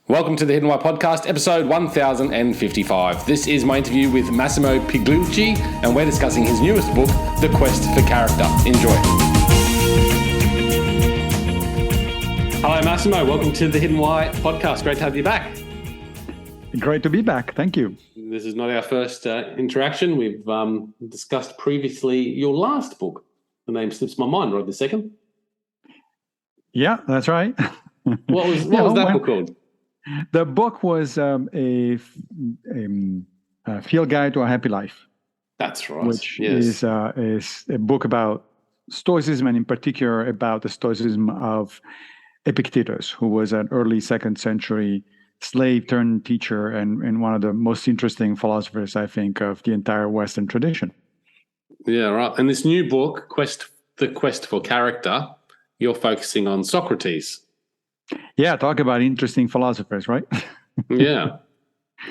Welcome to the Hidden Why Podcast, episode 1055. This is my interview with Massimo Pigliucci, and we're discussing his newest book, The Quest for Character. Enjoy. Hello, Massimo. Welcome to the Hidden Why Podcast. Great to have you back. Great to be back. Thank you. This is not our first interaction. We've discussed previously your last book. The name slips my mind right this second. Yeah, that's right. What was that book called? The book was a field guide to a happy life. That's right. Which is a book about Stoicism, and in particular about the Stoicism of Epictetus, who was an early 2nd century slave turned teacher and one of the most interesting philosophers, I think, of the entire Western tradition. Yeah, right. And this new book, The Quest for Character, you're focusing on Socrates. Yeah, talk about interesting philosophers, right? Yeah.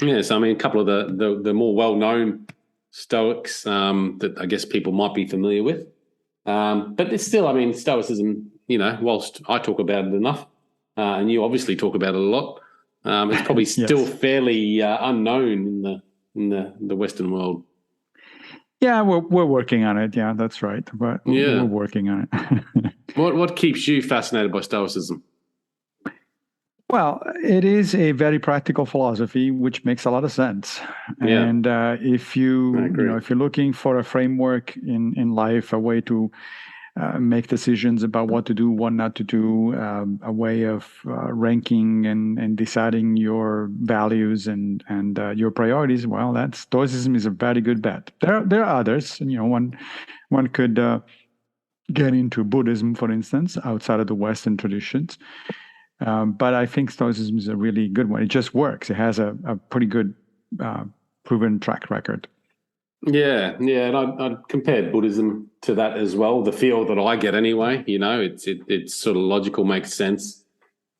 Yes, I mean, a couple of the more well-known Stoics that I guess people might be familiar with. But it's still, I mean, Stoicism, whilst I talk about it enough, and you obviously talk about it a lot, it's probably still fairly unknown in the Western world. Yeah, we're working on it. Yeah, that's right. But we're working on it. What keeps you fascinated by Stoicism? Well, it is a very practical philosophy, which makes a lot of sense. Yeah. And if you're looking for a framework in life, a way to make decisions about what to do, what not to do, a way of ranking and deciding your values and your priorities, well, that Stoicism is a very good bet. There are others. One could get into Buddhism, for instance, outside of the Western traditions. But I think Stoicism is a really good one. It just works. It has a pretty good proven track record. Yeah, and I'd compare Buddhism to that as well. The feel that I get anyway, it's sort of logical, makes sense,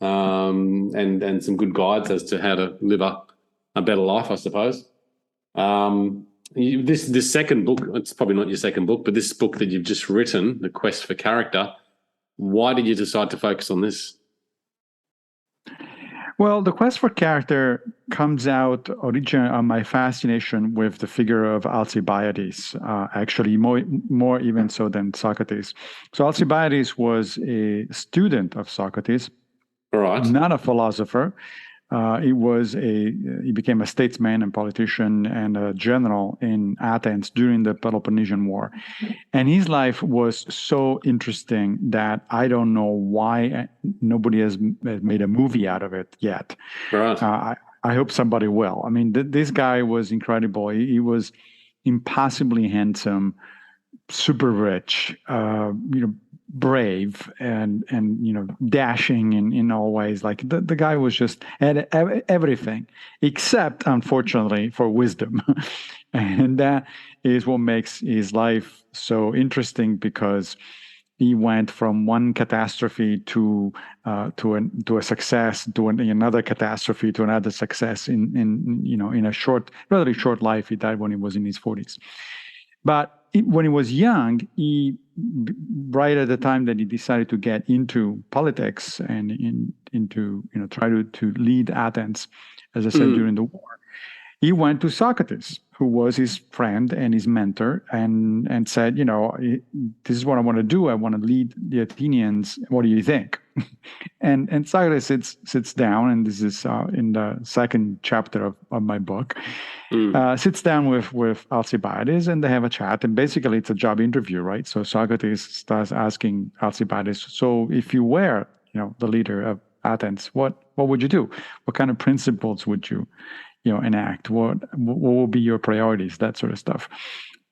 and some good guides as to how to live a better life, I suppose. This second book, it's probably not your second book, but this book that you've just written, The Quest for Character, why did you decide to focus on this? Well, The Quest for Character comes out originally on my fascination with the figure of Alcibiades, actually more even so than Socrates. So Alcibiades was a student of Socrates, not a philosopher. He became a statesman and politician and a general in Athens during the Peloponnesian War. And his life was so interesting that I don't know why nobody has made a movie out of it yet. Right. I hope somebody will. I mean, this guy was incredible. He was impossibly handsome, super rich, brave and dashing in all ways. Like the guy was just had everything except, unfortunately, for wisdom. And that is what makes his life so interesting, because he went from one catastrophe to a success, to another catastrophe, to another success in a relatively short life. He died when he was in his 40s. But when he was young, right at the time that he decided to get into politics and into try to lead Athens, as I said, during the war, he went to Socrates, who was his friend and his mentor, and said, this is what I want to do. I want to lead the Athenians. What do you think? and Socrates sits down, and this is in the second chapter of my book. Sits down with Alcibiades, and they have a chat. And basically, it's a job interview, right? So Socrates starts asking Alcibiades, so if you were, the leader of Athens, what would you do? What kind of principles would you enact? What will be your priorities? That sort of stuff.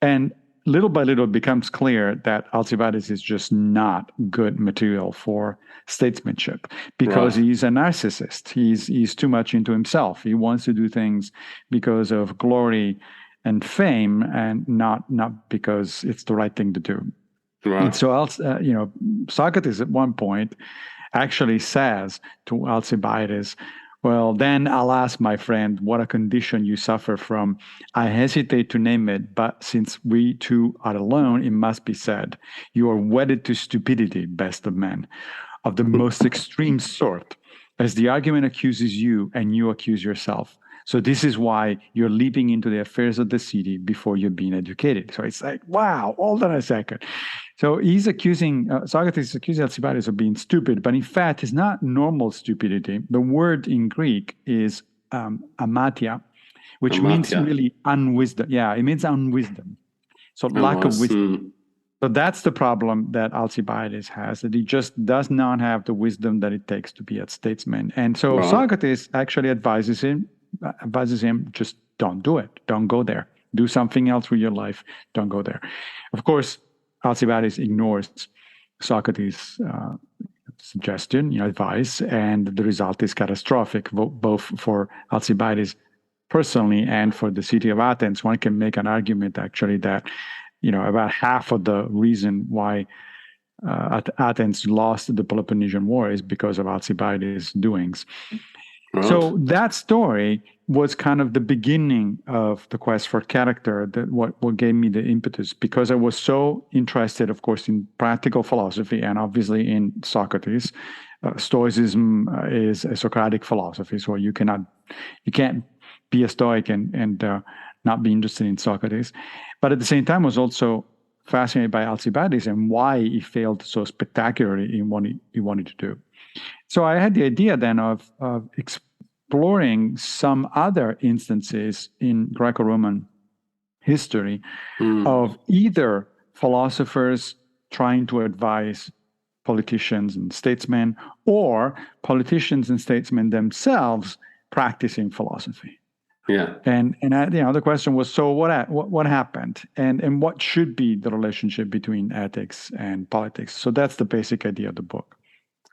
And little by little, it becomes clear that Alcibiades is just not good material for statesmanship, because he's a narcissist. He's too much into himself. He wants to do things because of glory and fame, and not because it's the right thing to do. Right. And so, Socrates at one point actually says to Alcibiades, well, then I'll ask my friend what a condition you suffer from. I hesitate to name it, but since we two are alone, it must be said. You are wedded to stupidity, best of men, of the most extreme sort. as the argument accuses you and you accuse yourself. So this is why you're leaping into the affairs of the city before you're being educated. So it's like, wow, hold on a second. So he's accusing, Socrates is accusing Alcibiades of being stupid, but in fact, it's not normal stupidity. The word in Greek is amatia, which means really unwisdom. Yeah, it means unwisdom. So lack of wisdom. So that's the problem that Alcibiades has, that he just does not have the wisdom that it takes to be a statesman. And so Socrates actually advises him, just don't do it. Don't go there. Do something else with your life. Don't go there. Of course, Alcibiades ignores Socrates' suggestion, advice, and the result is catastrophic, both for Alcibiades personally and for the city of Athens. One can make an argument, actually, that about half of the reason why Athens lost the Peloponnesian War is because of Alcibiades' doings. Right. So that story was kind of the beginning of the quest for character, that what gave me the impetus, because I was so interested, of course, in practical philosophy and obviously in Socrates. Stoicism is a Socratic philosophy, so you can't be a Stoic and not be interested in Socrates. But at the same time, I was also fascinated by Alcibiades and why he failed so spectacularly in what he wanted to do. So I had the idea then of exploring some other instances in Greco-Roman history of either philosophers trying to advise politicians and statesmen, or politicians and statesmen themselves practicing philosophy. Yeah. And the question was, so what happened, and what should be the relationship between ethics and politics? So that's the basic idea of the book.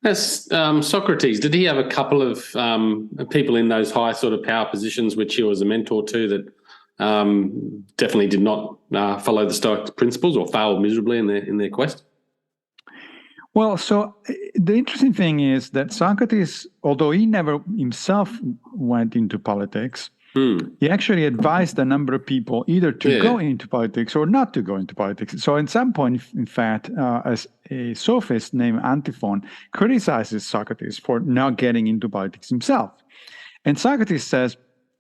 As Socrates, did he have a couple of people in those high sort of power positions which he was a mentor to that definitely did not follow the Stoic principles or failed miserably in their quest? Well, so the interesting thing is that Socrates, although he never himself went into politics, he actually advised a number of people either to go into politics or not to go into politics. So at some point, in fact, as a sophist named Antiphon criticizes Socrates for not getting into politics himself. And Socrates says,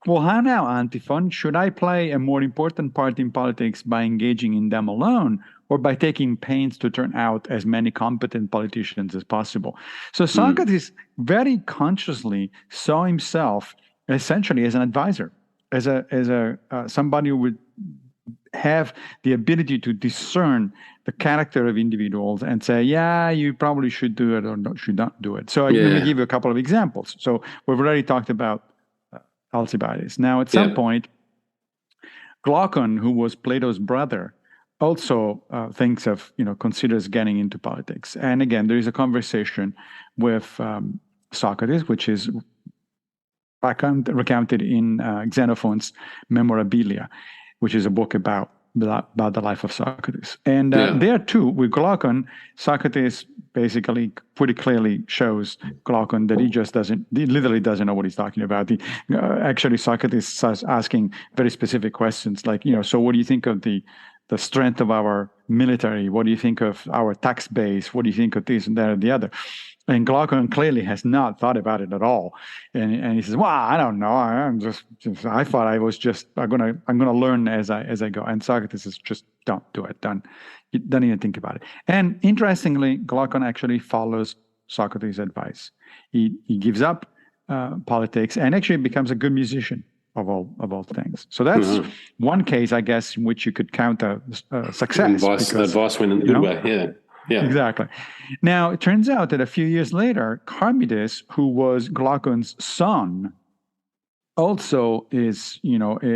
well, how now, Antiphon? Should I play a more important part in politics by engaging in them alone, or by taking pains to turn out as many competent politicians as possible? So Socrates very consciously saw himself essentially as an advisor, as a somebody who would have the ability to discern the character of individuals and say, yeah, you probably should do it or should not do it. So I'm going to give you a couple of examples. So we've already talked about Alcibiades. Now, at some point, Glaucon, who was Plato's brother, also considers getting into politics. And again, there is a conversation with Socrates, which is recounted in Xenophon's Memorabilia, which is a book about the life of Socrates. And there too, with Glaucon, Socrates basically pretty clearly shows Glaucon that he literally doesn't know what he's talking about. Actually, Socrates starts asking very specific questions like, so what do you think of the strength of our military? What do you think of our tax base? What do you think of this and that and the other? And Glaucon clearly has not thought about it at all, and he says, "Well, I don't know. I thought I'm gonna learn as I go." And Socrates says, "Just don't do it. Don't even think about it." And interestingly, Glaucon actually follows Socrates' advice. He gives up politics and actually becomes a good musician of all things. So that's one case, I guess, in which you could count a success. Advice went in a good way. Yeah. Yeah, exactly. Now, it turns out that a few years later, Charmides, who was Glaucon's son, also is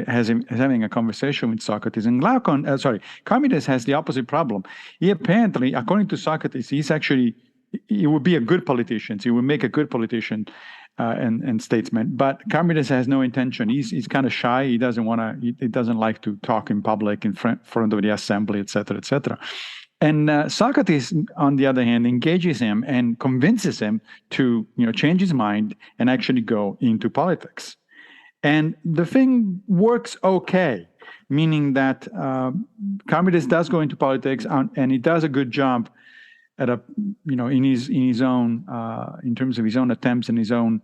having a conversation with Socrates. And Charmides has the opposite problem. He apparently, according to Socrates, he would be a good politician. He would make a good politician and statesman. But Charmides has no intention. He's kind of shy. He doesn't like to talk in public in front of the assembly, etc., etc. And Socrates, on the other hand, engages him and convinces him to change his mind and actually go into politics. And the thing works okay, meaning that Charmides does go into politics and he does a good job at a in his own in terms of his own attempts and his own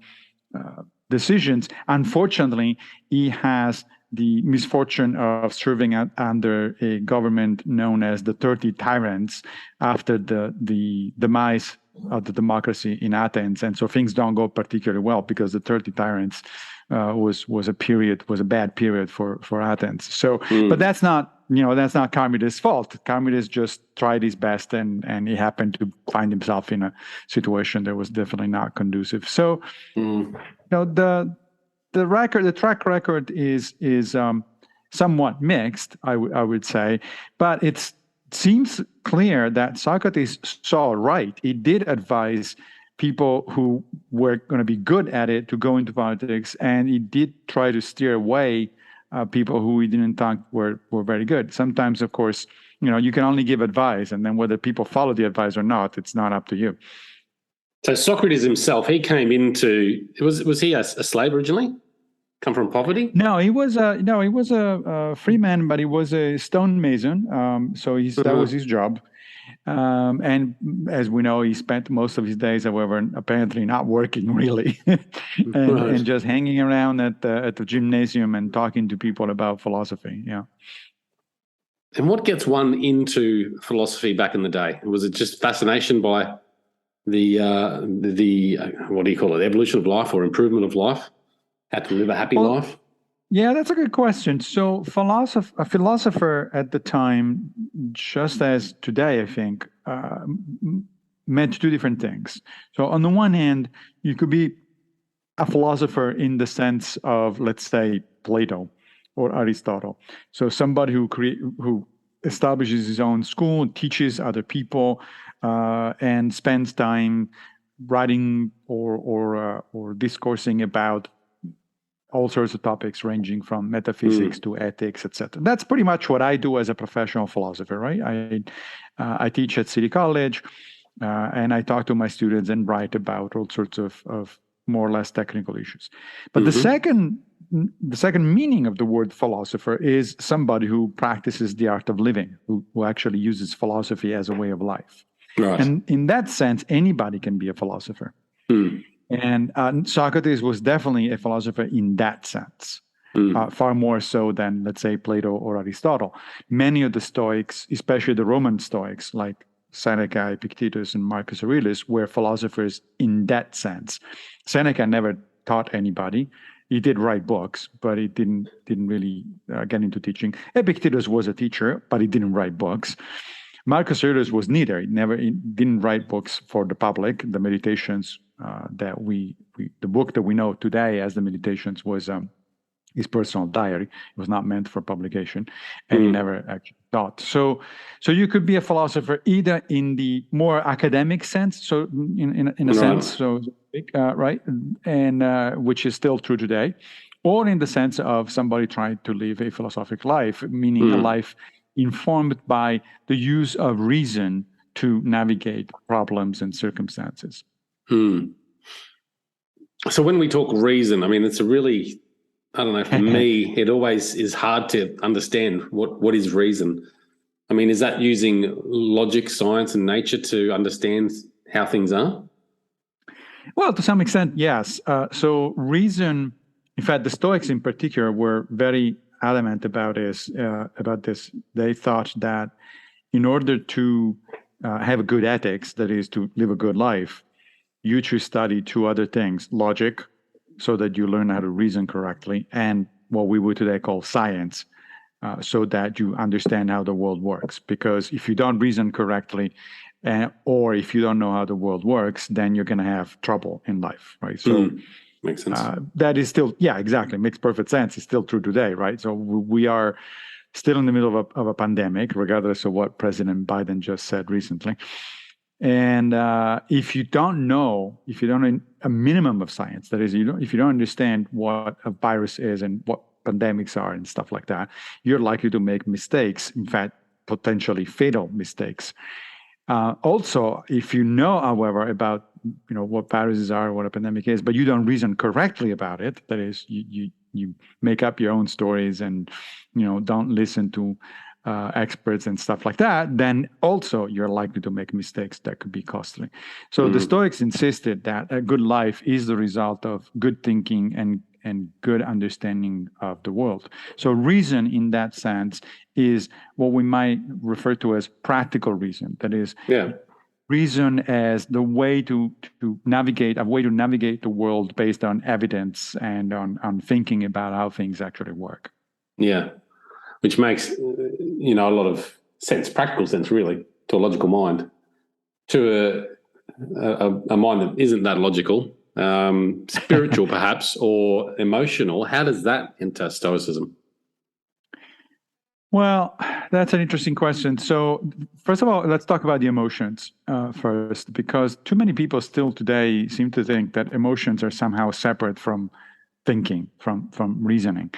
decisions. Unfortunately, he has the misfortune of serving under a government known as the 30 Tyrants after the demise of the democracy in Athens, and so things don't go particularly well because the 30 Tyrants was a bad period for Athens. So, but that's not Charmides' fault. Charmides just tried his best, and he happened to find himself in a situation that was definitely not conducive. So, the track record is somewhat mixed, I would say, but it seems clear that Socrates saw right. He did advise people who were going to be good at it to go into politics, and he did try to steer away people who he didn't think were very good. Sometimes, of course, you can only give advice, and then whether people follow the advice or not, it's not up to you. So Socrates himself, he came into was he a slave originally? Come from poverty? No, he was a free man, but he was a stonemason. So that was his job. And as we know, he spent most of his days, however, apparently not working really, and just hanging around at the gymnasium and talking to people about philosophy. Yeah. And what gets one into philosophy back in the day? Was it just fascination by the what do you call it, evolution of life or improvement of life? How to live a happy life? Yeah, that's a good question. So a philosopher at the time, just as today, I think, meant two different things. So on the one hand, you could be a philosopher in the sense of, let's say, Plato or Aristotle. So somebody who establishes his own school, teaches other people, and spends time writing or discoursing about all sorts of topics ranging from metaphysics to ethics, etc. That's pretty much what I do as a professional philosopher, right? I teach at City College, and I talk to my students and write about all sorts of more or less technical issues. But the second meaning of the word philosopher is somebody who practices the art of living, who actually uses philosophy as a way of life. Right. And in that sense, anybody can be a philosopher. And Socrates was definitely a philosopher in that sense, far more so than, let's say, Plato or Aristotle. Many of the Stoics, especially the Roman Stoics, like Seneca, Epictetus, and Marcus Aurelius, were philosophers in that sense. Seneca never taught anybody. He did write books, but he didn't really get into teaching. Epictetus was a teacher, but he didn't write books. Marcus Aurelius was neither. He didn't write books for the public. The Meditations the book that we know today as the Meditations was his personal diary. It was not meant for publication, and he never actually taught. So you could be a philosopher either in the more academic sense, so in a sense, so right, and which is still true today, or in the sense of somebody trying to live a philosophic life, meaning a life informed by the use of reason to navigate problems and circumstances. So when we talk reason, I mean, it's a really, I don't know, for me, it always is hard to understand what is reason. I mean, is that using logic, science, and nature to understand how things are? Well, to some extent, yes. So reason, in fact, the Stoics in particular were very adamant about this. They thought that in order to have a good ethics, that is, to live a good life, you should study two other things: logic, so that you learn how to reason correctly, and what we would today call science, so that you understand how the world works. Because if you don't reason correctly, or if you don't know how the world works, then you're going to have trouble in life, right? So makes sense. That is still, yeah, exactly, makes perfect sense. It's still true today, right? So we are still in the middle of a pandemic, regardless of what President Biden just said recently. And if you don't know a minimum of science, that is, if you don't understand what a virus is and what pandemics are and stuff like that, you're likely to make mistakes. In fact, potentially fatal mistakes. Also, if you know, however, about what viruses are, what a pandemic is, but you don't reason correctly about it, that is, you make up your own stories and don't listen to experts and stuff like that, then also you're likely to make mistakes that could be costly. So the Stoics insisted that a good life is the result of good thinking and good understanding of the world. So reason in that sense is what we might refer to as practical reason. That is, reason as the way to navigate the world based on evidence and on thinking about how things actually work. Yeah. Which makes, a lot of sense, practical sense, really, to a logical mind. To a mind that isn't that logical, spiritual perhaps, or emotional, how does that enter Stoicism? Well, that's an interesting question. So, first of all, let's talk about the emotions first, because too many people still today seem to think that emotions are somehow separate from thinking, from reasoning.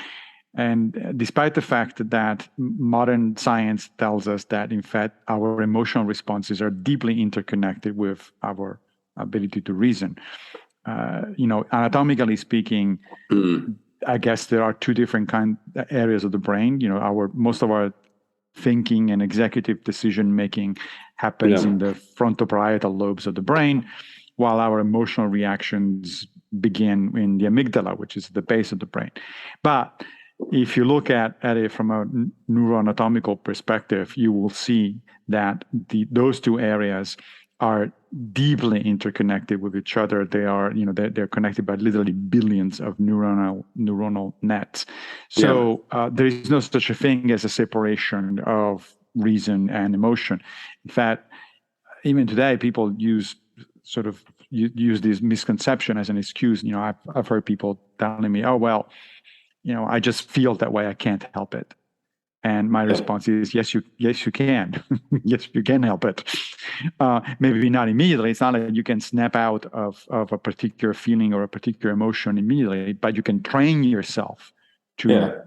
And despite the fact that modern science tells us that, in fact, our emotional responses are deeply interconnected with our ability to reason, anatomically speaking, I guess there are two different areas of the brain. Most of our thinking and executive decision making happens in the frontoparietal lobes of the brain, while our emotional reactions begin in the amygdala, which is the base of the brain. But if you look at it from a neuroanatomical perspective, you will see that those two areas are deeply interconnected with each other. They are, they're connected by literally billions of neuronal nets. So there is no such a thing as a separation of reason and emotion. In fact, even today, people use this misconception as an excuse. I've heard people telling me, "Oh, well, I just feel that way. I can't help it." And my response is, yes, you can. Yes, you can help it. Maybe not immediately. It's not like you can snap out of a particular feeling or a particular emotion immediately, but you can train yourself to,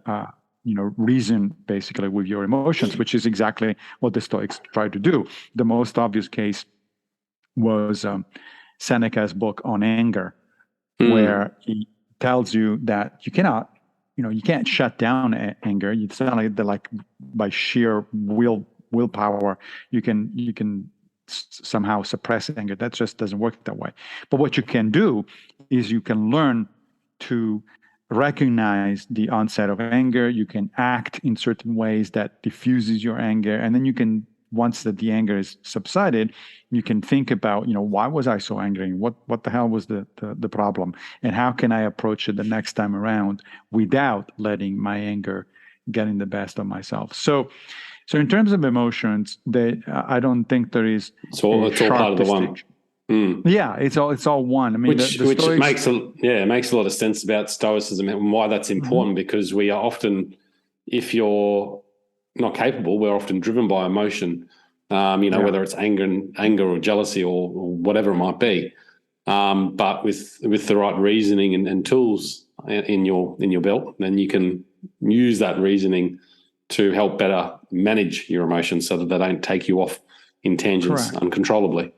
reason basically with your emotions, which is exactly what the Stoics try to do. The most obvious case was Seneca's book on anger, where he tells you that you cannot, you can't shut down anger. It's not like by sheer willpower you can somehow suppress anger. That just doesn't work that way. But what you can do is you can learn to recognize the onset of anger. You can act in certain ways that diffuses your anger, and then you can, once that the anger is subsided, you can think about, why was I so angry? What the hell was the problem? And how can I approach it the next time around without letting my anger get in the best of myself? So in terms of emotions, I don't think there is it's all part of the one. Yeah, it's all one. I mean, which makes a lot of sense about Stoicism and why that's important, because we are often, if you're not capable, we're often driven by emotion, whether it's anger or jealousy or whatever it might be. But with the right reasoning and tools in your belt, then you can use that reasoning to help better manage your emotions so that they don't take you off in tangents uncontrollably.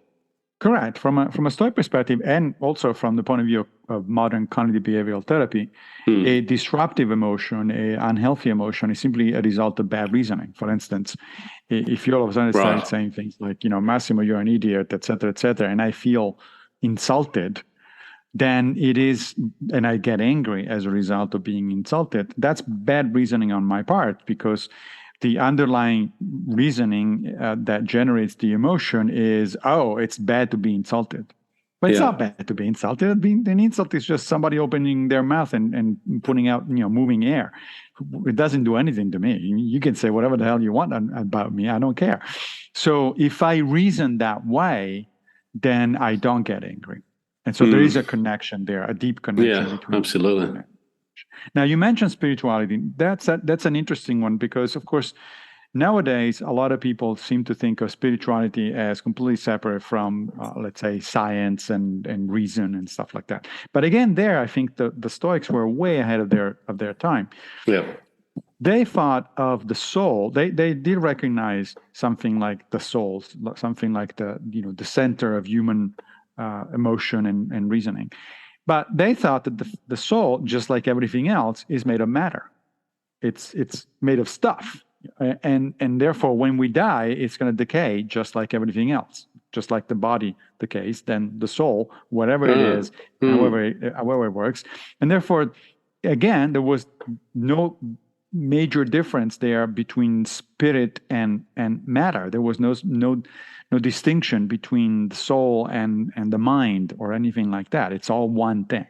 Correct. From a Stoic perspective, and also from the point of view of modern cognitive behavioral therapy, a disruptive emotion, an unhealthy emotion, is simply a result of bad reasoning. For instance, if you all of a sudden start saying things like, Massimo, you're an idiot, et cetera, and I feel insulted, then it is, and I get angry as a result of being insulted, that's bad reasoning on my part, because the underlying reasoning that generates the emotion is, it's bad to be insulted. But it's not bad to be insulted. An insult is just somebody opening their mouth and putting out, moving air. It doesn't do anything to me. You can say whatever the hell you want about me. I don't care. So if I reason that way, then I don't get angry. And so there is a connection there, a deep connection between. Absolutely. Now, you mentioned spirituality. That's an interesting one, because, of course, nowadays, a lot of people seem to think of spirituality as completely separate from, let's say, science and reason and stuff like that. But again, I think the Stoics were way ahead of their time. Yeah. They thought of the soul. They did recognize something like the soul, something like the center of human emotion and reasoning. But they thought that the soul, just like everything else, is made of matter. It's made of stuff. And therefore, when we die, it's going to decay just like everything else. Just like the body decays, then the soul, whatever it is, however it works, and therefore, again, there was no major difference there between spirit and matter. There was no distinction between the soul and the mind or anything like that. It's all one thing.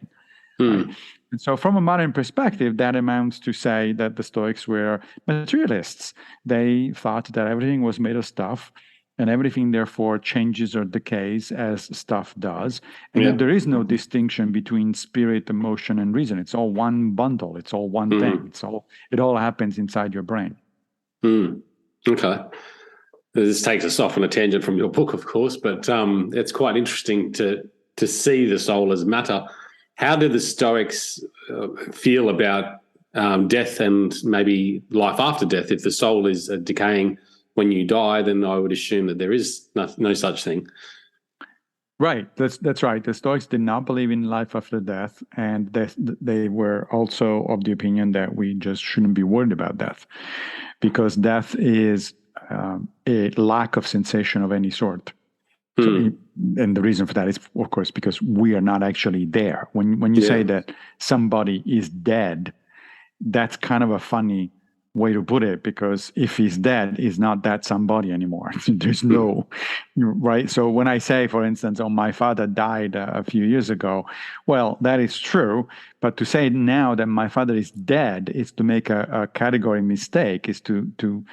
Right? And so from a modern perspective, that amounts to say that the Stoics were materialists. They thought that everything was made of stuff, and everything therefore changes or decays as stuff does, and that there is no distinction between spirit, emotion, and reason. It's all one bundle. It's all one thing. It all happens inside your brain. Okay. This takes us off on a tangent from your book, of course, but it's quite interesting to see the soul as matter. How did the Stoics feel about death and maybe life after death? If the soul is decaying when you die, then I would assume that there is no such thing. Right. That's right. The Stoics did not believe in life after death, and they were also of the opinion that we just shouldn't be worried about death, because death is a lack of sensation of any sort. So, and the reason for that is, of course, because we are not actually there. When you say that somebody is dead, that's kind of a funny way to put it, because if he's dead, he's not that somebody anymore. There's no, right? So when I say, for instance, oh, my father died a few years ago, well, that is true. But to say now that my father is dead is to make a category mistake, is to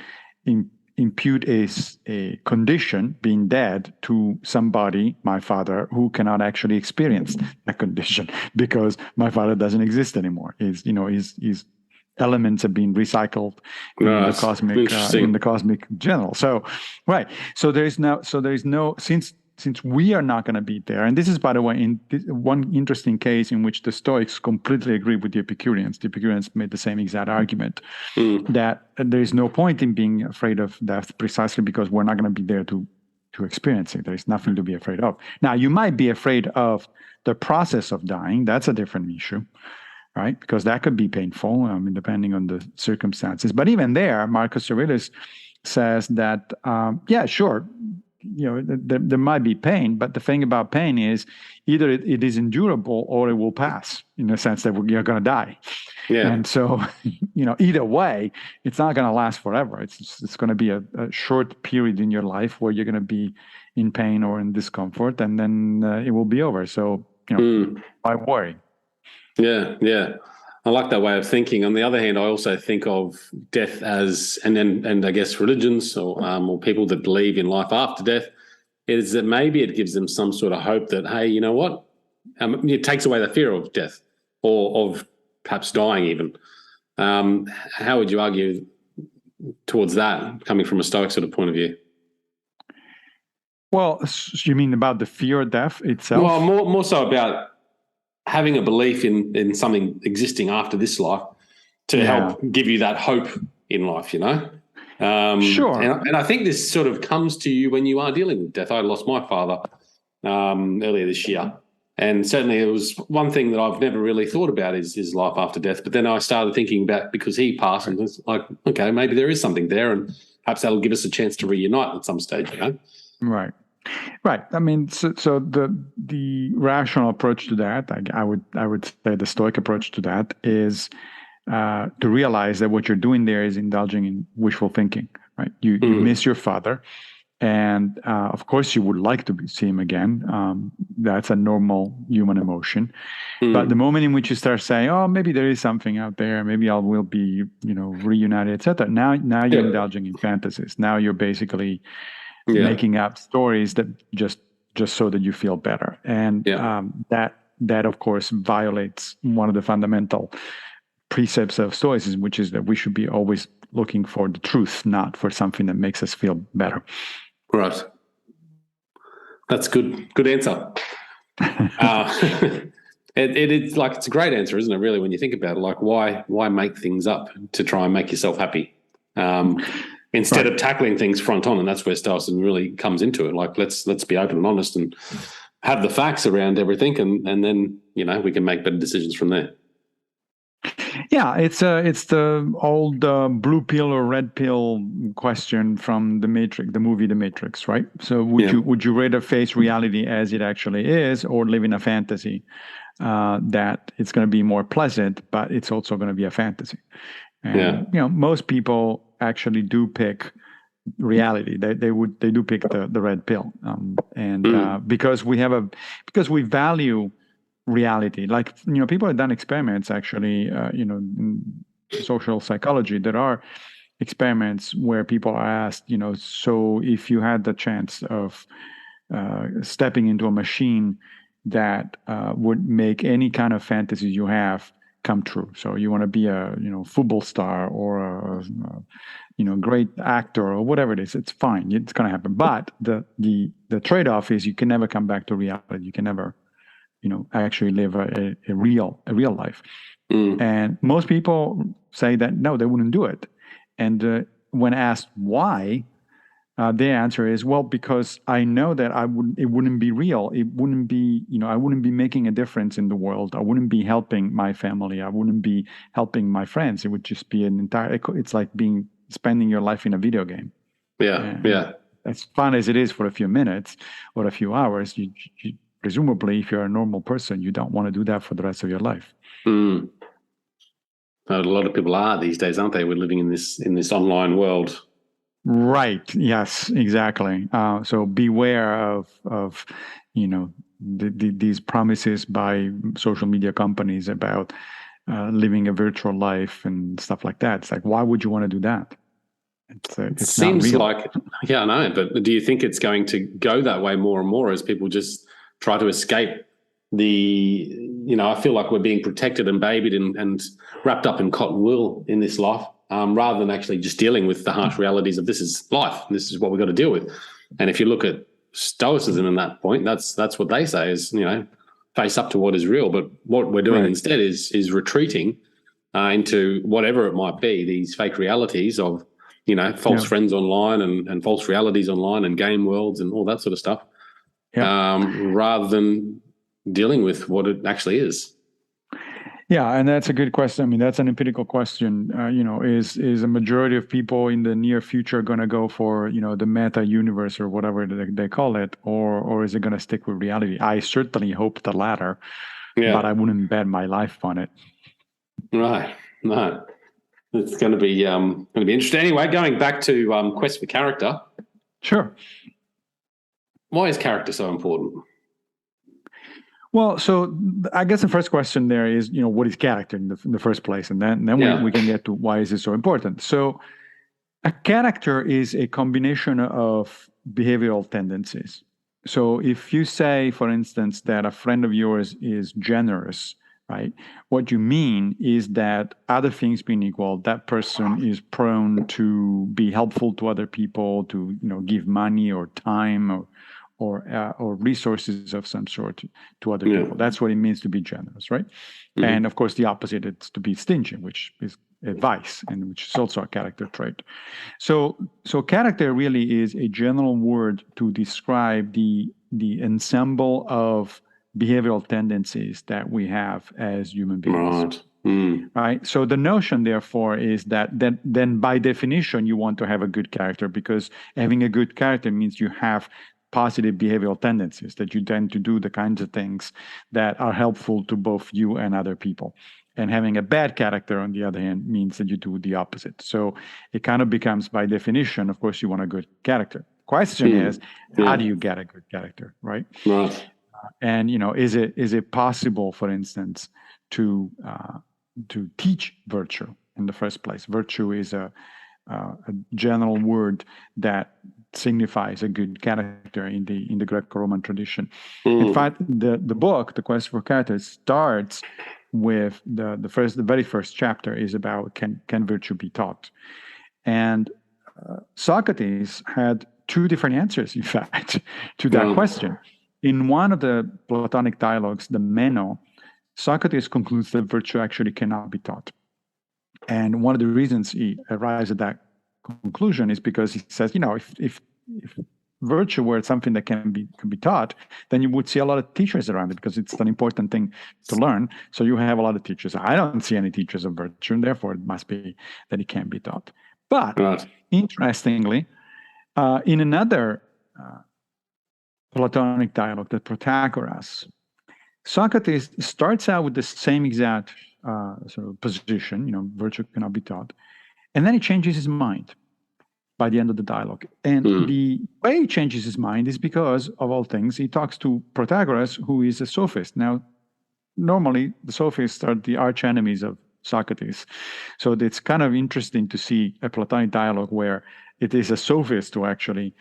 impute a condition, being dead, to somebody, my father, who cannot actually experience that condition because my father doesn't exist anymore. His elements have been recycled in the cosmic general. So, right. So there is no since we are not going to be there, and this is, by the way, one interesting case in which the Stoics completely agree with the Epicureans. The Epicureans made the same exact argument that there is no point in being afraid of death, precisely because we're not going to be there to experience it. There is nothing to be afraid of. Now, you might be afraid of the process of dying. That's a different issue, right? Because that could be painful, depending on the circumstances. But even there, Marcus Aurelius says that, sure, there might be pain, but the thing about pain is either it is endurable or it will pass, in the sense that you're going to die. Yeah. And so, either way, it's not going to last forever. It's going to be a short period in your life where you're going to be in pain or in discomfort, and then it will be over. So, why worry? Yeah. I like that way of thinking. On the other hand, I also think of death as, and I guess religions or people that believe in life after death, is that maybe it gives them some sort of hope that, hey, you know what? It takes away the fear of death or of perhaps dying even. How would you argue towards that, coming from a Stoic sort of point of view? Well, you mean about the fear of death itself? Well, more so about having a belief in something existing after this life to help give you that hope in life, Sure. And I think this sort of comes to you when you are dealing with death. I lost my father earlier this year, and certainly it was one thing that I've never really thought about is life after death. But then I started thinking about, because he passed, and it's like, okay, maybe there is something there, and perhaps that'll give us a chance to reunite at some stage, Right. So the rational approach to that, I would say the Stoic approach to that is to realize that what you're doing there is indulging in wishful thinking, right? You miss your father, and of course you would like to see him again. That's a normal human emotion. But the moment in which you start saying, "Oh, maybe there is something out there. Maybe we'll be, reunited, etc." Now you're indulging in fantasies. Now you're basically making up stories that just so that you feel better, and that of course violates one of the fundamental precepts of Stoicism, which is that we should be always looking for the truth, not for something that makes us feel better. Right. That's good answer. It's like, it's a great answer, isn't it? Really, when you think about it, like why make things up to try and make yourself happy? Instead of tackling things front on, and that's where Stoicism really comes into it. Like, let's be open and honest and have the facts around everything, and then we can make better decisions from there. Yeah, it's the old blue pill or red pill question from the Matrix, the movie The Matrix, right? So Yeah. would you rather face reality as it actually is, or live in a fantasy that it's going to be more pleasant, but it's also going to be a fantasy? Yeah. And most people actually do pick reality. They do pick the red pill, and Mm. because we value reality. Like people have done experiments actually. In social psychology, there are experiments where people are asked, so if you had the chance of stepping into a machine that would make any kind of fantasy you have come true. So you want to be a football star or a great actor or whatever it is. It's fine. It's going to happen. But the trade off is you can never come back to reality. You can never actually live a real life. Mm. And most people say that no, they wouldn't do it. And when asked why, their answer is, well, because I know that it wouldn't be real. It wouldn't be, I wouldn't be making a difference in the world. I wouldn't be helping my family. I wouldn't be helping my friends. It would just be it's like spending your life in a video game. Yeah. And Yeah. as fun as it is for a few minutes or a few hours, you presumably, if you're a normal person, you don't want to do that for the rest of your life. Mm. A lot of people are these days, aren't they? We're living in this online world. Right. Yes, exactly. So beware of these promises by social media companies about living a virtual life and stuff like that. It's like, why would you want to do that? It It's not seems real. like, yeah, I know, but do you think it's going to go that way more and more as people just try to escape I feel like we're being protected and babied and wrapped up in cotton wool in this life, rather than actually just dealing with the harsh realities of this is life. This is what we've got to deal with. And if you look at Stoicism in that point, that's what they say is, face up to what is real. But what we're doing instead is retreating into whatever it might be, these fake realities of, false friends online and false realities online and game worlds and all that sort of stuff, rather than dealing with what it actually is. Yeah, and that's a good question. I mean, that's an empirical question. Is a majority of people in the near future going to go for the meta universe or whatever they call it, or is it going to stick with reality? I certainly hope the latter, but I wouldn't bet my life on it. Right. No, it's going to be interesting. Anyway, going back to Quest for Character. Sure. Why is character so important? Well, so I guess the first question there is, what is character in the first place? And then we can get to why is it so important. So a character is a combination of behavioral tendencies. So if you say, for instance, that a friend of yours is generous, right? What you mean is that other things being equal, that person is prone to be helpful to other people, to give money or time or resources of some sort to other people. That's what it means to be generous, right? Mm-hmm. And of course, the opposite is to be stingy, which is a vice, and which is also a character trait. So character really is a general word to describe the ensemble of behavioral tendencies that we have as human beings. Right. Mm. Right. So the notion, therefore, is that then by definition you want to have a good character, because having a good character means you have positive behavioral tendencies, that you tend to do the kinds of things that are helpful to both you and other people. And having a bad character, on the other hand, means that you do the opposite. So it kind of becomes, by definition, of course, you want a good character. Question is, how do you get a good character, right? Right. And is it possible, for instance, to teach virtue in the first place? Virtue is a general word that signifies a good character in the Greco-Roman tradition. In fact, the book, The Quest for Character, starts with the very first chapter is about can virtue be taught, and Socrates had two different answers, in fact, to that question. In one of the Platonic dialogues, the Meno, Socrates concludes that virtue actually cannot be taught. And one of the reasons he arrives at that conclusion is because he says, if virtue were something that can be taught, then you would see a lot of teachers around it because it's an important thing to learn. So you have a lot of teachers. I don't see any teachers of virtue, and therefore it must be that it can be taught. But interestingly, in another Platonic dialogue, the Protagoras, Socrates starts out with the same exact sort of position, virtue cannot be taught, and then he changes his mind by the end of the dialogue. And the way he changes his mind is because, of all things, he talks to Protagoras, who is a sophist. Now, normally, the sophists are the arch enemies of Socrates. So it's kind of interesting to see a Platonic dialogue where it is a sophist who actually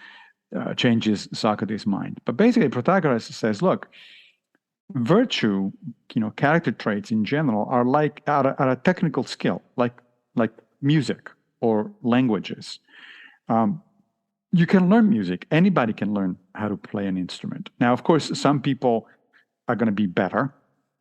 changes Socrates' mind. But basically, Protagoras says, look, virtue, character traits in general are like are a technical skill, like music or languages. You can learn music. Anybody can learn how to play an instrument. Now, of course, some people are going to be better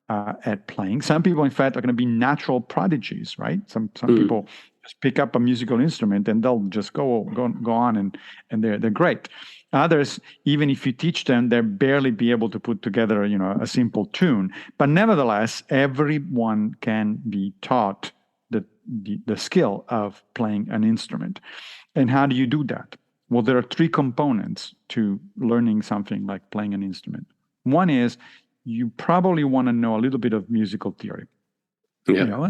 at playing. Some people, in fact, are going to be natural prodigies, right? Some people just pick up a musical instrument and they'll just go on and they're great. Others, even if you teach them, they'll barely be able to put together, a simple tune. But nevertheless, everyone can be taught the skill of playing an instrument. And how do you do that? Well, there are three components to learning something like playing an instrument. One is you probably want to know a little bit of musical theory. Yeah.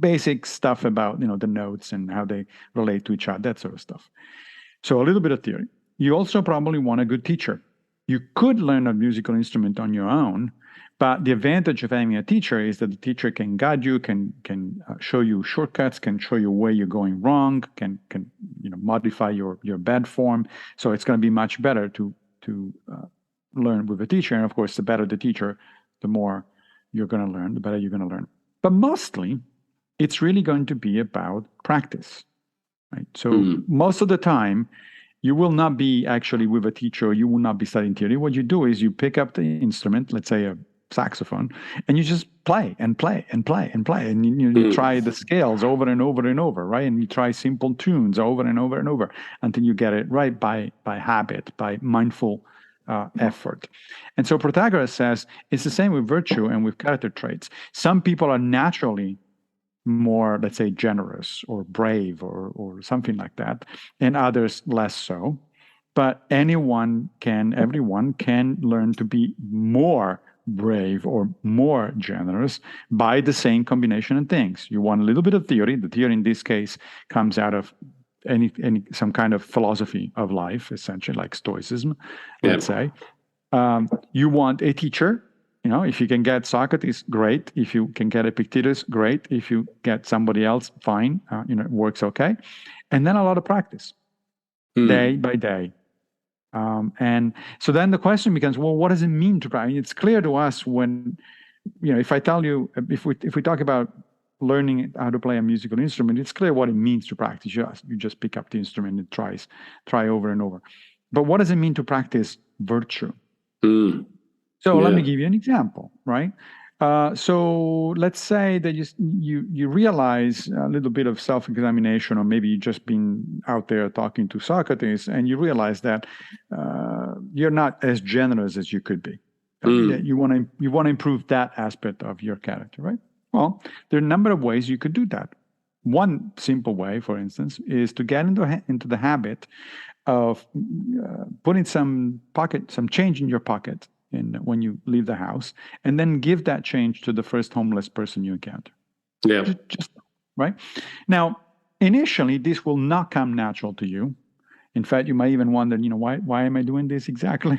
Basic stuff about, the notes and how they relate to each other, that sort of stuff. So a little bit of theory. You also probably want a good teacher. You could learn a musical instrument on your own, but the advantage of having a teacher is that the teacher can guide you, can show you shortcuts, can show you where you're going wrong, can modify your bad form. So it's going to be much better to learn with a teacher. And of course, the better the teacher, the more you're going to learn, the better you're going to learn. But mostly, it's really going to be about practice, right? So most of the time, you will not be actually with a teacher, you will not be studying theory. What you do is you pick up the instrument, let's say a saxophone, and you just play and play and play and play. And you try the scales over and over and over, right? And you try simple tunes over and over and over until you get it right by habit, by mindful effort. And so Protagoras says it's the same with virtue and with character traits. Some people are naturally more, let's say, generous or brave or something like that, and others less so. But everyone can learn to be more brave or more generous by the same combination of things. You want a little bit of theory. The theory in this case comes out of some kind of philosophy of life, essentially, like Stoicism, let's say. You want a teacher. If you can get Socrates, great. If you can get Epictetus, great. If you get somebody else, fine. It works okay. And then a lot of practice, day by day. And so then the question becomes, well, what does it mean to practice? It's clear to us when, if I tell you, if we talk about learning how to play a musical instrument, it's clear what it means to practice. You just pick up the instrument and try over and over. But what does it mean to practice virtue? So let me give you an example, right? So let's say that you realize a little bit of self-examination, or maybe you've just been out there talking to Socrates, and you realize that you're not as generous as you could be. That you want to improve that aspect of your character, right? Well, there are a number of ways you could do that. One simple way, for instance, is to get into the habit of putting some change in your pocket when you leave the house, and then give that change to the first homeless person you encounter. Yeah. Just right? Now, initially, this will not come natural to you. In fact, you might even wonder, why am I doing this exactly?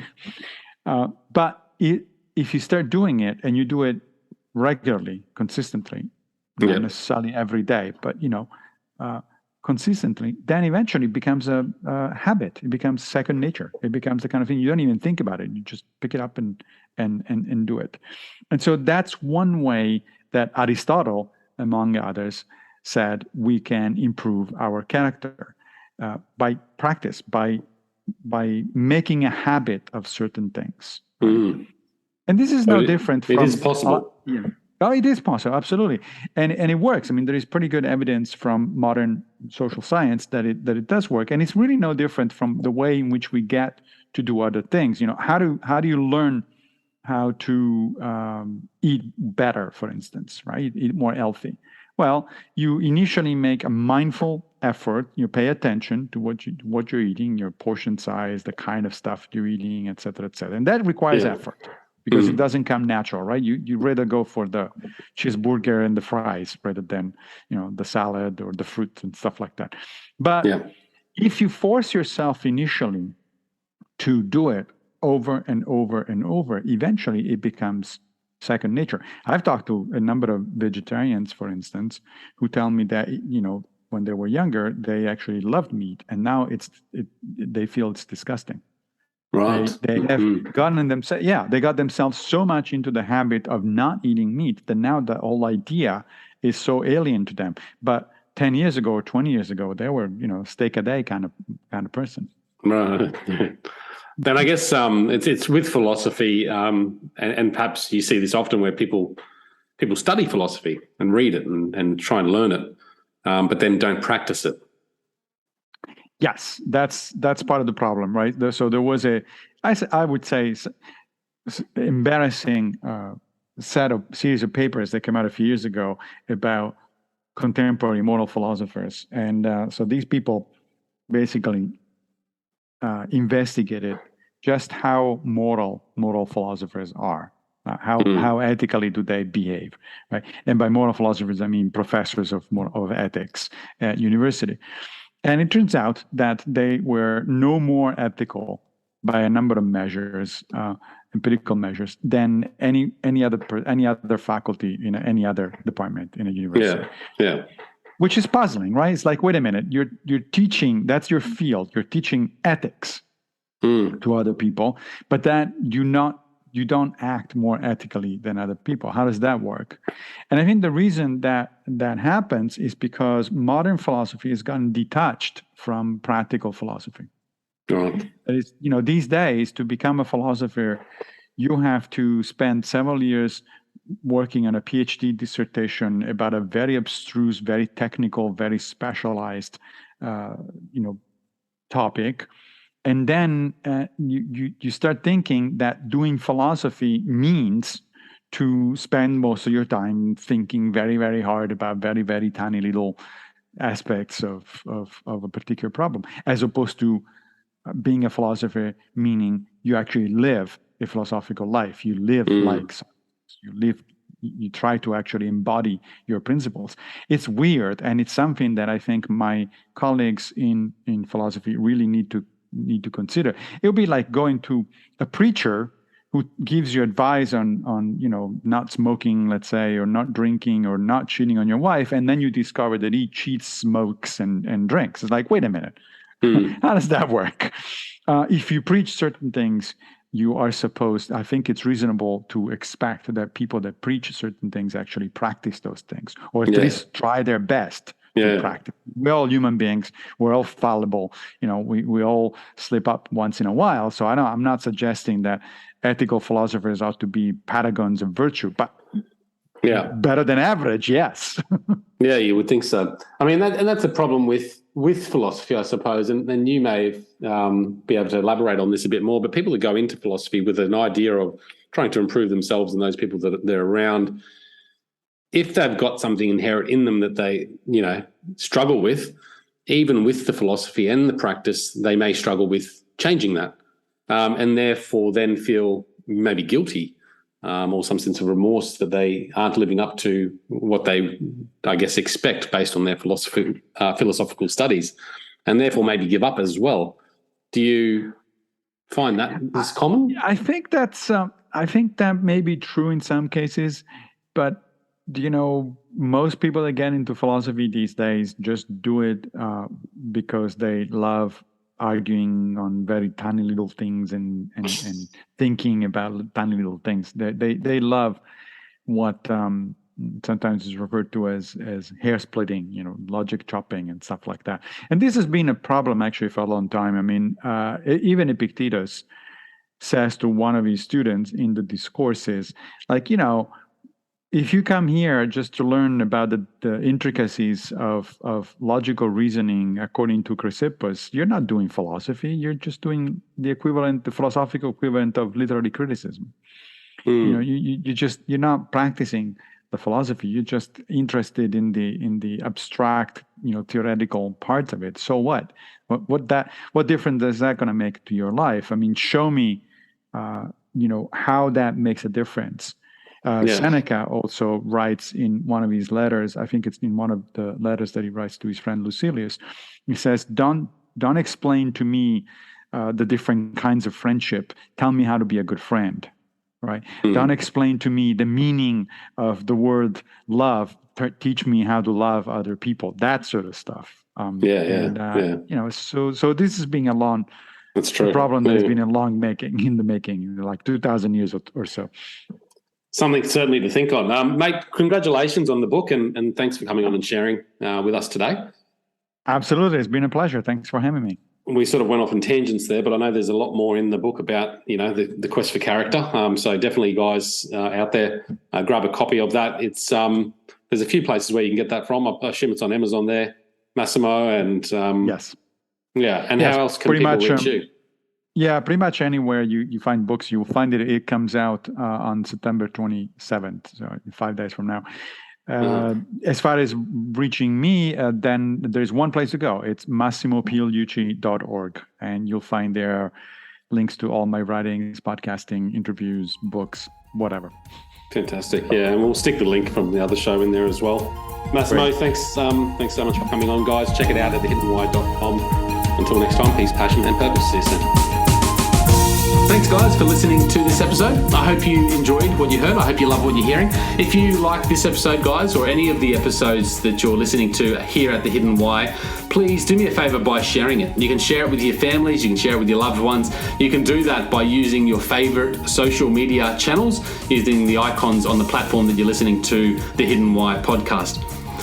But if you start doing it and you do it regularly, consistently, not necessarily every day, but consistently, then eventually it becomes a habit. It becomes second nature. It becomes the kind of thing you don't even think about it. You just pick it up and do it. And so that's one way that Aristotle, among others, said we can improve our character by practice, by making a habit of certain things. Right? And this is no different from... It is possible. Oh, it is possible, absolutely, and it works. I mean, there is pretty good evidence from modern social science that it does work, and it's really no different from the way in which we get to do other things. You know, how do you learn how to eat better, for instance, right? Eat more healthy. Well, you initially make a mindful effort. You pay attention to what you're eating, your portion size, the kind of stuff you're eating, et cetera, and that requires Yeah. effort because it doesn't come natural, right? You rather go for the cheeseburger and the fries rather than the salad or the fruit and stuff like that. But Yeah. if you force yourself initially to do it over and over and over, eventually it becomes second nature. I've talked to a number of vegetarians, for instance, who tell me that when they were younger, they actually loved meat, and now they feel it's disgusting. Right. They have gotten themselves, yeah, they got themselves so much into the habit of not eating meat that now the whole idea is so alien to them. But 10 years ago or 20 years ago, they were, steak a day kind of person. Right. Then I guess it's with philosophy, and perhaps you see this often where people study philosophy and read it and try and learn it, but then don't practice it. Yes, that's part of the problem, right? So there was I would say, embarrassing series of papers that came out a few years ago about contemporary moral philosophers, and so these people basically investigated just how moral philosophers are. How ethically do they behave, right? And by moral philosophers, I mean professors of ethics at university. And it turns out that they were no more ethical by a number of measures, empirical measures, than any other faculty in any other department in a university. Yeah. Which is puzzling, right? It's like, wait a minute, you're teaching, that's your field. You're teaching ethics to other people, but that you don't act more ethically than other people. How does that work? And I think the reason that happens is because modern philosophy has gotten detached from practical philosophy. Right. That is, these days, to become a philosopher, you have to spend several years working on a PhD dissertation about a very abstruse, very technical, very specialized, topic. And then you start thinking that doing philosophy means to spend most of your time thinking very, very hard about very, very tiny little aspects of a particular problem, as opposed to being a philosopher, meaning you actually live a philosophical life. You live like science. You try to actually embody your principles. It's weird, and it's something that I think my colleagues in philosophy really need to consider. It would be like going to a preacher who gives you advice on not smoking, let's say, or not drinking, or not cheating on your wife, and then you discover that he cheats, smokes, and drinks. It's like, wait a minute, how does that work? If you preach certain things, you are supposed, I think it's reasonable to expect that people that preach certain things actually practice those things, or at least try their best to practice. We're all human beings. We're all fallible. We all slip up once in a while. So I'm not suggesting that ethical philosophers ought to be paragons of virtue, but better than average, yes. Yeah, you would think so. I mean, that's a problem with philosophy, I suppose, and you may be able to elaborate on this a bit more, but people that go into philosophy with an idea of trying to improve themselves and those people that they're around, if they've got something inherent in them that they, struggle with, even with the philosophy and the practice, they may struggle with changing that, and therefore then feel maybe guilty, or some sense of remorse that they aren't living up to what they, I guess, expect based on their philosophical studies, and therefore maybe give up as well. Do you find that is common? I think that may be true in some cases, but most people that get into philosophy these days just do it because they love arguing on very tiny little things and thinking about tiny little things. They love what sometimes is referred to as hair splitting, logic chopping and stuff like that. And this has been a problem actually for a long time. I mean, even Epictetus says to one of his students in the discourses, like, if you come here just to learn about the intricacies of logical reasoning according to Chrysippus, you're not doing philosophy. You're just doing the philosophical equivalent of literary criticism. You're not practicing the philosophy. You're just interested in the abstract, theoretical parts of it. So what? What difference is that going to make to your life? I mean, show me, how that makes a difference. Seneca also writes in one of his letters, I think it's in one of the letters that he writes to his friend Lucilius, he says, don't explain to me the different kinds of friendship. Tell me how to be a good friend, right? Don't explain to me the meaning of the word love. Teach me how to love other people, that sort of stuff. So this is being a long... That's true. A problem that has been in the making, like 2,000 years or so. Something certainly to think on. Mate, congratulations on the book and thanks for coming on and sharing with us today. Absolutely. It's been a pleasure. Thanks for having me. We sort of went off in tangents there, but I know there's a lot more in the book about, the quest for character. So definitely, guys out there, grab a copy of that. It's there's a few places where you can get that from. I assume it's on Amazon there, Massimo, and yes. Yeah, and how else can people reach you? Yeah, pretty much anywhere you find books, you will find it. It comes out on September 27th, so 5 days from now. As far as reaching me, then there's one place to go. It's massimopigliucci.org, and you'll find there links to all my writings, podcasting, interviews, books, whatever. Fantastic. Yeah, and we'll stick the link from the other show in there as well. Massimo, thanks so much for coming on, guys. Check it out at thehiddenwhy.com. Until next time, peace, passion, and purpose. See you soon. Thanks, guys, for listening to this episode. I hope you enjoyed what you heard. I hope you love what you're hearing. If you like this episode, guys, or any of the episodes that you're listening to here at The Hidden Why, please do me a favor by sharing it. You can share it with your families. You can share it with your loved ones. You can do that by using your favorite social media channels, using the icons on the platform that you're listening to The Hidden Why podcast.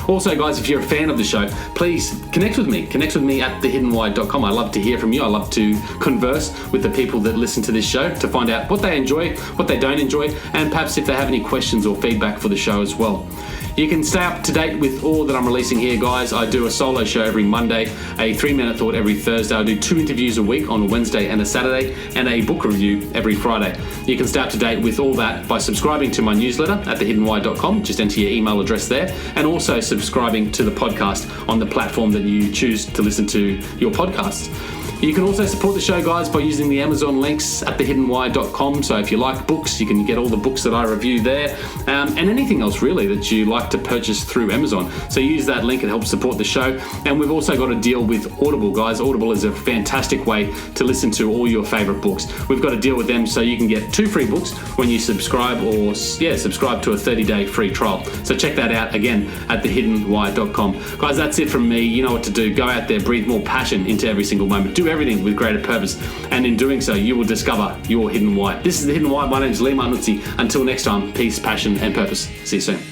Also, guys, if you're a fan of the show, please connect with me. Connect with me at thehiddenwhy.com. I love to hear from you. I love to converse with the people that listen to this show to find out what they enjoy, what they don't enjoy, and perhaps if they have any questions or feedback for the show as well. You can stay up to date with all that I'm releasing here, guys. I do a solo show every Monday, a 3-minute thought every Thursday. I do 2 interviews a week on a Wednesday and a Saturday, and a book review every Friday. You can stay up to date with all that by subscribing to my newsletter at thehiddenwhy.com. Just enter your email address there, and also subscribing to the podcast on the platform that you choose to listen to your podcasts. You can also support the show, guys, by using the Amazon links at thehiddenwhy.com. So if you like books, you can get all the books that I review there, and anything else really that you like to purchase through Amazon. So use that link, it helps support the show. And we've also got a deal with Audible, guys. Audible is a fantastic way to listen to all your favorite books. We've got a deal with them so you can get 2 free books when you subscribe subscribe to a 30-day free trial. So check that out again at thehiddenwhy.com. Guys, that's it from me. You know what to do. Go out there, breathe more passion into every single moment. Do everything with greater purpose, and in doing so you will discover your hidden why. This is The Hidden Why. My name is Lee Martinuzzi. Until next time, peace, passion, and purpose. See you soon.